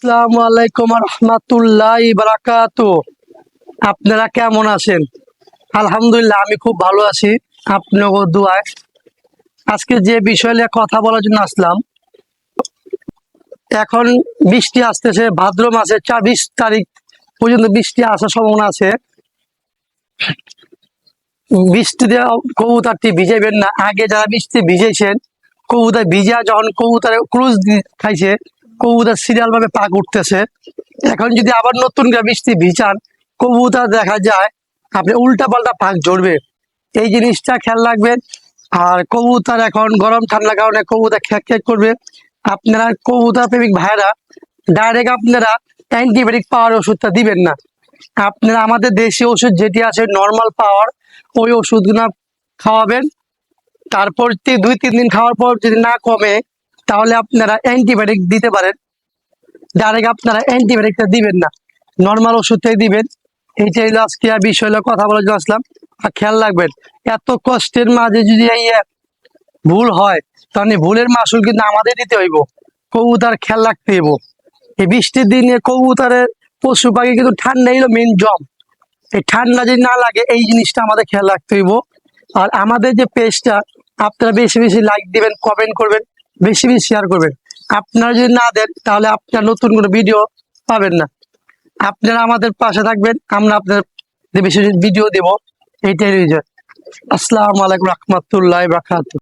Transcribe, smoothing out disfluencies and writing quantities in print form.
আসসালামু আলাইকুম রহমতুল্লাহি বারাকাতু। আপনারা কেমন আছেন? আলহামদুলিল্লাহ, আমি খুব ভালো আছি আপনাদের দোয়ায়। আজকে যে বিষয় নিয়ে কথা বলার জন্য আসলাম, এখন বৃষ্টি আসতেছে, ভাদ্র মাসে 20 তারিখ পর্যন্ত বৃষ্টি আসার সম্ভাবনা আছে। বৃষ্টিতে কবুতরটি ভিজাইবেন না। আগে যারা বৃষ্টি ভিজেছেন, কবুতর ভিজা যখন কবুতর ক্রুজ খাইছে, কবুতর সিরিয়াল ভাবে পাক উঠতেছে। এখন যদি আবার নতুন করে বৃষ্টি ভিজান, কবুতর দেখা যায় আপনি উল্টা পাল্টা পাক ঝরবে। এই জিনিসটা খেয়াল রাখবেন। আর কবুতর এখন গরম ঠান্ডার কারণে কবুতর খ্যাক খ্যাক করবে। আপনারা কবুতর প্রেমিক ভাইরা ডাইরেক্ট আপনারা অ্যান্টিবায়োটিক পাওয়ার ওষুধটা দিবেন না। আপনারা আমাদের দেশি ওষুধ যেটি আছে নর্মাল পাওয়ার, ওই ওষুধগুলো খাওয়াবেন। তারপর 2-3 দিন খাওয়ার পর যদি না কমে, তাহলে আপনারা অ্যান্টিবায়োটিক দিতে পারেন। ডাইরেক্ট আপনারা অ্যান্টিবায়োটিকটা দিবেন না, নর্মাল ওষুধটাই দিবেন। এইটাই হলো আজকে বিষয় হলো কথা বলার জন্য আসলাম। আর খেয়াল রাখবেন, এত কষ্টের মাঝে যদি এই ভুল হয়, তাহলে ভুলের মাসুল কিন্তু আমাদের দিতে হইব। কবুতর খেয়াল রাখতে হইব। এই বৃষ্টির দিনে কবুতরের পশু পাখি কিন্তু ঠান্ডা হলো মেন জম। এই ঠান্ডা যদি না লাগে, এই জিনিসটা আমাদের খেয়াল রাখতে হইব। আর আমাদের যে পেজটা, আপনারা বেশি বেশি লাইক দিবেন, কমেন্ট করবেন, বেশি বেশি শেয়ার করবেন। আপনারা যদি না দেন, তাহলে আপনার নতুন কোনো ভিডিও পাবেন না। আপনারা আমাদের পাশে থাকবেন, আমরা আপনাদের বেশি ভিডিও দেব। এইটাই রিজন। আসসালামু আলাইকুম রহমতুল্লাহ বারাকাতুহু।